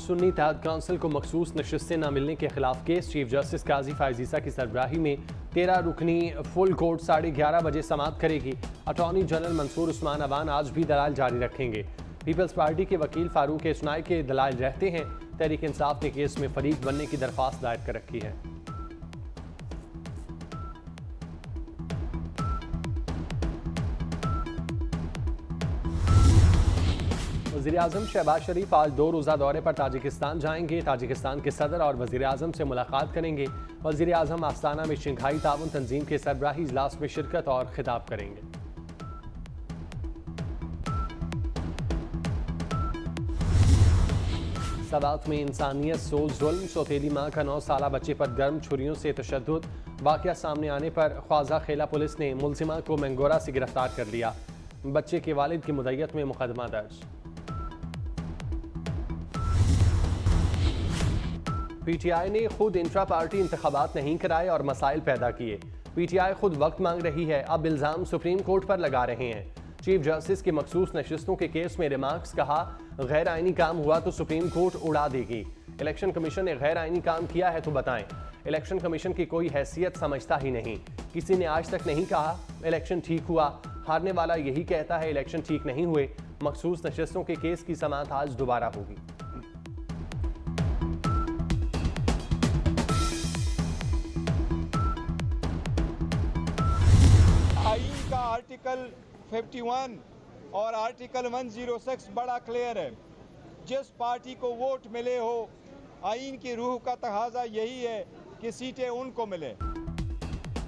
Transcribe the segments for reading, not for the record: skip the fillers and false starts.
सुन्नी तहत काउंसिल को मखसूस नशिस्तें न मिलने के खिलाफ केस चीफ जस्टिस काजी फायजीसा की सरबराही में 13 रुकनी फुल कोर्ट 11:30 बजे समाप्त करेगी। अटॉर्नी जनरल मंसूर उस्मान अवान आज भी दलाइल जारी रखेंगे। पीपल्स पार्टी के वकील फारूक एशनाई के दलाइल रहते हैं। तहरीक इंसाफ ने केस में फरीक बनने की दरख्वास्त दायर कर रखी है। वज़ीर-ए-आज़म शहबाज शरीफ आज 2 रोज़ा दौरे पर ताजिकिस्तान जाएंगे। ताजिकिस्तान के सदर और वज़ीर-ए-आज़म से मुलाकात करेंगे। वज़ीर-ए-आज़म आस्ताना में शंघाई ताउन तंजीम के सरबराही इजलास में शिरकत और खिताब करेंगे। सवात में इंसानियत सो जुल्म, सौतेली माँ का 9 साला बच्चे पर गर्म छुरियों से तशद्दुद। वाक़या सामने आने पर ख्वाजा खेला पुलिस ने मुलजिमा को मैंगोरा से गिरफ्तार कर लिया। बच्चे के वालिद की मुद्दत में मुकदमा दर्ज। पीटीआई ने खुद इंट्रा पार्टी इंतखाबात नहीं कराए और मसाइल पैदा किए। पीटीआई खुद वक्त मांग रही है, अब इल्ज़ाम सुप्रीम कोर्ट पर लगा रहे हैं। चीफ जस्टिस की मखसूस नशिस्तों के केस में रिमार्क्स, कहा गैर आइनी काम हुआ तो सुप्रीम कोर्ट उड़ा देगी। इलेक्शन कमीशन ने गैर आइनी काम किया है तो बताएं। इलेक्शन कमीशन की कोई हैसियत समझता ही नहीं। किसी ने आज तक नहीं कहा इलेक्शन ठीक हुआ। हारने वाला यही कहता है इलेक्शन ठीक नहीं हुए। मखसूस नशिस्तों के केस की समाअत आज दोबारा होगी। आईन का आर्टिकल 51 और आर्टिकल 106 बड़ा क्लियर है। जिस पार्टी को वोट मिले हो, आईन की रूह का तकाजा यही है कि सीटें उनको मिले।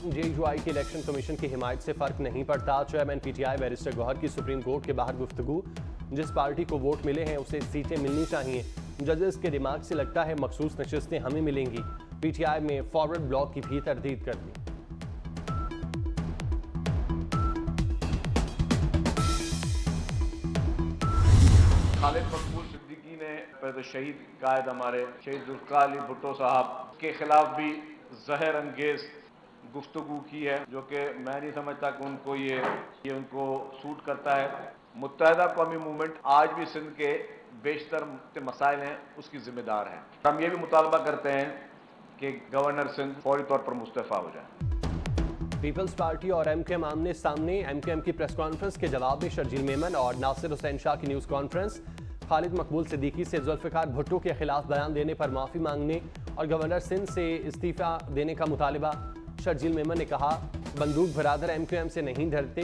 जेयूआई के इलेक्शन कमीशन की हिमायत से फर्क नहीं पड़ता। चेयरमैन पीटीआई बैरिस्टर गौहर की सुप्रीम कोर्ट के बाहर गुफ्तगू। जिस पार्टी को वोट मिले हैं उसे सीटें मिलनी चाहिए। जजेस के रिमार्क से लगता है मखसूस नशिस्तें हमें मिलेंगी। पीटीआई में फॉरवर्ड ब्लॉक की भी तरदीद कर दी। खालिद मकबूल सिद्दीकी ने तो शहीद कायद हमारे शहीद जुल्फ़िकार अली भुट्टो साहब के खिलाफ भी जहर अंगेज गुफ्तगू की है, जो कि मैं नहीं समझता कि उनको ये उनको सूट करता है। मुत्तहदा कौमी मूवमेंट आज भी सिंध के बेशतर मसाइल हैं उसकी जिम्मेदार है। हम ये भी मुतालबा करते हैं कि गवर्नर सिंध फौरी तौर पर मुस्तफ़ा हो जाए। पीपल्स पार्टी और एमकेएम आमने सामने। एमकेएम की प्रेस कॉन्फ्रेंस के जवाब में शर्जील मेमन और नासिर हुसैन शाह की न्यूज़ कॉन्फ्रेंस। खालिद मकबूल सिद्दीकी से जुल्फ़िकार भुट्टो के खिलाफ बयान देने पर माफ़ी मांगने और गवर्नर सिंध से इस्तीफ़ा देने का मुतालिबा। शर्जील मेमन ने कहा बंदूक बरादर एमकेएम से नहीं डरते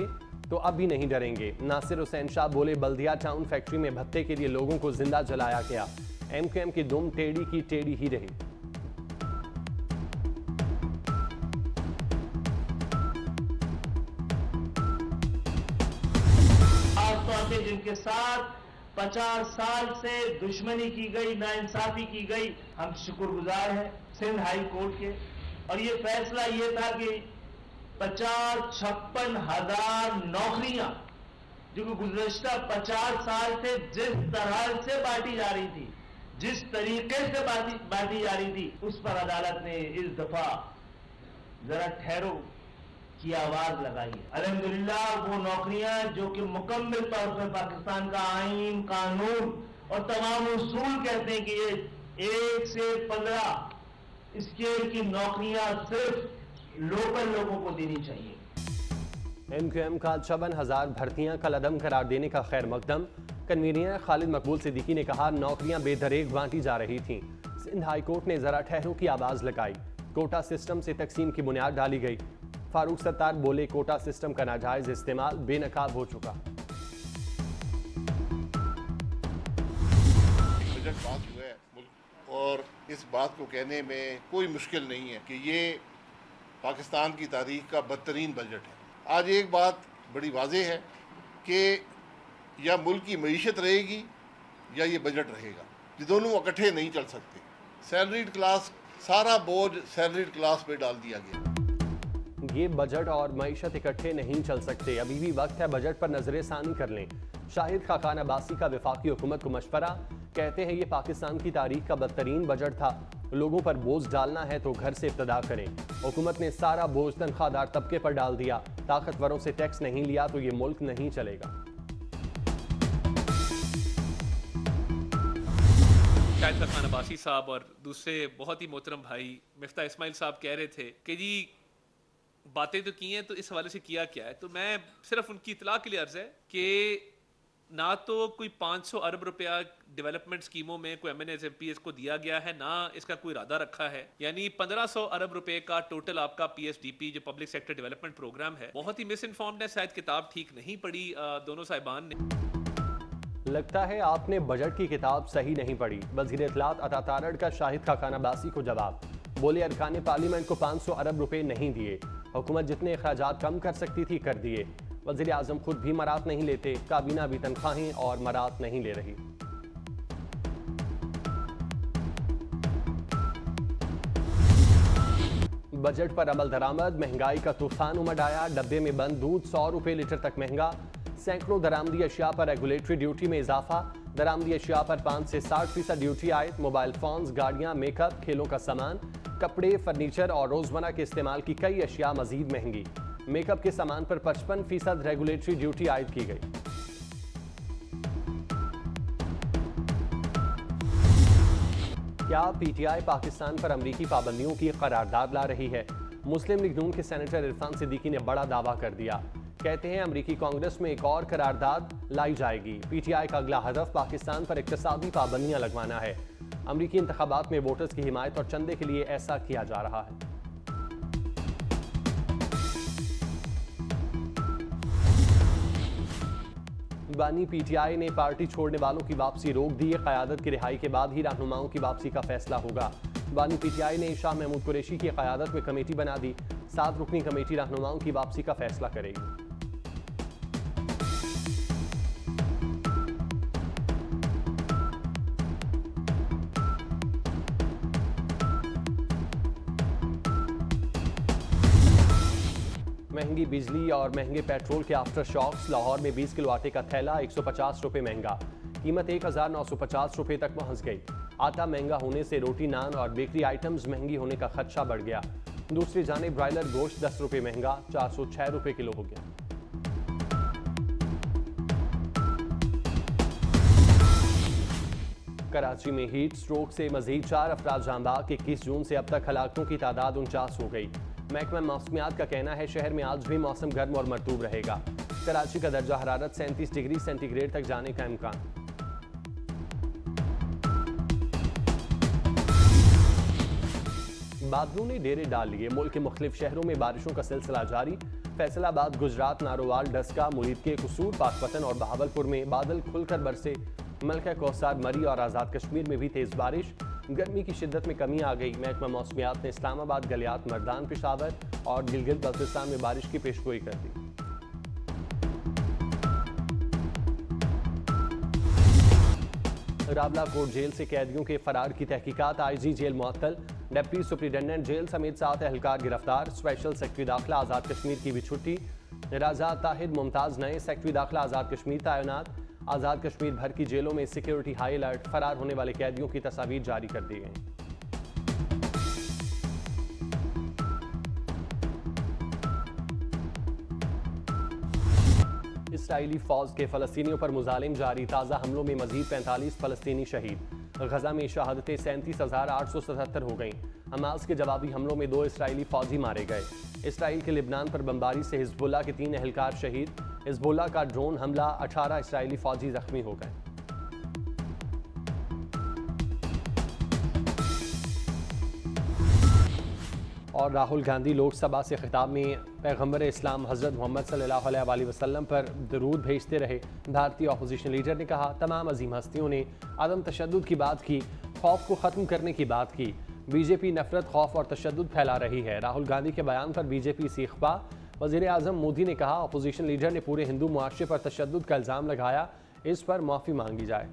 तो अब भी नहीं डरेंगे। नासिर हुसैन शाह बोले बल्दिया टाउन फैक्ट्री में भत्ते के लिए लोगों को जिंदा जलाया गया। एमकेएम की दुम टेढ़ी की टेढ़ी ही रही। जिनके साथ 50 साल से दुश्मनी की गई, नाइंसाफी की गई, हम शुक्रगुजार हैं सिंध हाई कोर्ट के। और ये फैसला ये था कि 50-56 हजार नौकरियां जो कि गुज़श्ता 50 साल से जिस तरह से बांटी जा रही थी, जिस तरीके से बांटी जा रही थी, उस पर अदालत ने इस दफा जरा ठहरो की आवाज लगाई। अल्हम्दुलिल्लाह वो नौकरियां जो कि मुकम्मल तौर पर पाकिस्तान का आईन, कानून और तमाम उसूल कहते हैं कि ये 1 से 15 स्केल की नौकरियां सिर्फ लोकल लोगों को देनी चाहिए। एमक्यूएम का 56,000 भर्तियां कल अदम करार देने का खैर मकदम। कन्वीनर खालिद मकबूल सिद्दीकी ने कहा नौकरियां बेदरेक बांटी जा रही थीं। सिंध हाई कोर्ट ने जरा ठहरो की आवाज लगाई। कोटा सिस्टम से तकसीम की बुनियाद डाली गई। फारूक सत्तार बोले कोटा सिस्टम का नाजायज इस्तेमाल बेनकाब हो चुका। बजट पास हुआ है मुल्क, और इस बात को कहने में कोई मुश्किल नहीं है कि ये पाकिस्तान की तारीख का बदतरीन बजट है। आज एक बात बड़ी वाज़ेह है कि या मुल्क की मईशत रहेगी या ये बजट रहेगा, ये दोनों इकट्ठे नहीं चल सकते। सैलरीड क्लास, सारा बोझ सैलरीड क्लास पे डाल दिया गया। ये बजट और मईशत इकट्ठे नहीं चल सकते। अभी भी वक्त है बजट पर नजरसानी कर लें। शाहिद खाकान अब्बासी का वफाकी हुकूमत को मशवरा। कहते हैं ये पाकिस्तान की तारीख का बदतरीन बजट था। लोगों पर बोझ डालना है तो घर से इब्तदा करें। हुकूमत ने सारा बोझ तनख्वाहदार तबके पर डाल दिया। ताकतवरों से टैक्स नहीं लिया तो ये मुल्क नहीं चलेगा। शाहिद खान अब्बासी साहब और दूसरे बहुत ही मोहतरम भाई मिफ्ता इस्माइल साहब कह रहे थे कि जी बातें तो की हैं, तो इस हवाले से किया क्या है। तो मैं सिर्फ उनकी इतला के लिए अर्ज है कि ना तो कोई 500 अरब रुपया डेवलपमेंट स्कीमों में कोई MNAs MPs को दिया गया है, ना इसका कोई इरादा रखा है। यानी 1500 अरब रुपए का टोटल आपका PSDP जो पब्लिक सेक्टर डेवलपमेंट प्रोग्राम है, बहुत ही मिस इन्फॉर्म्ड है। शायद किताब ठीक नहीं पढ़ी दोनों साहिबान ने। लगता है आपने बजट की किताब सही नहीं पढ़ी। वज़ीर इत्तलात अता तारड़ का शाहिद खान अब्बासी को जवाब। बोले अरकान पार्लियामेंट को 500 अरब रुपए नहीं दिए, हुकूमत जितने अखराजात कम कर सकती थी कर दिए। वज़ीर आज़म खुद भी मरात नहीं लेते, काबीना भी तनख्वाहें और मरात नहीं ले रही। बजट पर अमल दरामद, महंगाई का तूफान उमड़ आया। डब्बे में बंद दूध 100 रुपए लीटर तक महंगा। सैकड़ों दरामदी अशिया पर रेगुलेटरी ड्यूटी में इजाफा। दरामदी अशिया पर 5 से 60% ड्यूटी आयद। मोबाइल फोन्स, गाड़ियां, मेकअप, खेलों का सामान, कपड़े, फर्नीचर और रोजमर्रा के इस्तेमाल की कई अशिया मजीद महंगी। मेकअप के सामान पर 55% रेगुलेटरी ड्यूटी आयद की गई। क्या PTI पाकिस्तान पर अमरीकी पाबंदियों की करारदाद ला रही है? मुस्लिम लीग नून के सेनेटर इरफान सिद्दीकी ने बड़ा दावा कर दिया। कहते हैं अमरीकी कांग्रेस में एक और करारदाद लाई जाएगी। PTI का अगला हदफ पाकिस्तान पर इक्तसादी पाबंदियां लगवाना है। अमरीकी इंतखाबात में वोटर्स की हिमायत और चंदे के लिए ऐसा किया जा रहा है। बानी PTI ने पार्टी छोड़ने वालों की वापसी रोक दी। क़यादत की रिहाई के बाद ही रहनुमाओं की वापसी का फैसला होगा। बानी PTI ने शाह महमूद कुरैशी की क़यादत में कमेटी बना दी। 7 रुकनी कमेटी रहनुमाओं की वापसी का फैसला करेगी। महंगी बिजली और महंगे पेट्रोल के आफ्टर शॉक्स। लाहौर में 20 किलो आटे का थैला 150 रुपए महंगा। कीमत 1950 रुपए तक पहुंच गई। आटा महंगा होने से रोटी, नान और बेकरी आइटम्स महंगी होने का खदशा बढ़ गया। दूसरी जानिब ब्रायलर गोश्त 10 रुपए महंगा, 406 रुपए किलो हो गया। कराची में हीट स्ट्रोक से मजीद 4 अफराद जांबाग। 21 जून से अब तक हलाकतों की तादाद 49 हो गई। महकमा मौसमियात का कहना है शहर में आज भी मौसम गर्म और मरतूब रहेगा। कराची का दर्जा हरारत 37 डिग्री सेंटीग्रेड तक जाने का इम्कान। बादलों ने डेरे डाल लिए। मुल्क के मुख्तलिफ शहरों में बारिशों का सिलसिला जारी। फैसलाबाद, गुजरात, नारोवाल, डस्का, मुरीद के कसूर, पाकपतन और बहावलपुर में बादल खुलकर बरसे। मलका कौसार, मरी और आज़ाद कश्मीर में भी तेज़ बारिश। गर्मी की शिद्दत में कमी आ गई। महकमा मौसमियात ने इस्लामाबाद, गलियात, मर्दान, पेशावर और गिलगित बल्तिस्तान में बारिश की पेशगोई कर दी। रावला कोट जेल से कैदियों के फरार की तहकीकात। IG जेल मुअत्तल। डिप्टी सुपरिटेंडेंट जेल समेत 7 एहलकार गिरफ्तार। स्पेशल सेक्रेटरी दाखिला आज़ाद कश्मीर की भी छुट्टी। राजा ताहिर मुमताज़ नए सेक्रेटरी दाखिला आज़ाद कश्मीर तैनात। आज़ाद कश्मीर भर की जेलों में सिक्योरिटी हाई अलर्ट। फरार होने वाले कैदियों की तस्वीर जारी कर दी गई। इसराइली फौज के फलस्तीनियों पर मुजालिम जारी। ताज़ा हमलों में मजीद 45 फलस्तीनी शहीद। गजा में शहादतें 37,877 हो गईं। हमास के जवाबी हमलों में 2 इसराइली फौजी मारे गए। इसराइल के लिबनान पर बमबारी से हिजबुल्लाह के 3 एहलकार शहीद। हिजबुल्लाह का ड्रोन हमला, 18 इसराइली फौजी जख्मी हो गए। और राहुल गांधी लोकसभा से खिताब में पैगंबर इस्लाम हज़रत मोहम्मद सल्लल्लाहु अलैहि वसल्लम पर दरूद भेजते रहे। भारतीय अपोजिशन लीडर ने कहा तमाम अजीम हस्तियों ने अदम तशद्दुद की बात की, खौफ को ख़त्म करने की बात की। बीजेपी नफरत, खौफ और तशद्दुद फैला रही है। राहुल गांधी के बयान पर बीजेपी से इख्फा। वज़ीर आज़म मोदी ने कहा अपोजिशन लीडर ने पूरे हिंदू मुआशरे पर तशद्दुद का इल्ज़ाम लगाया, इस पर माफ़ी मांगी जाए।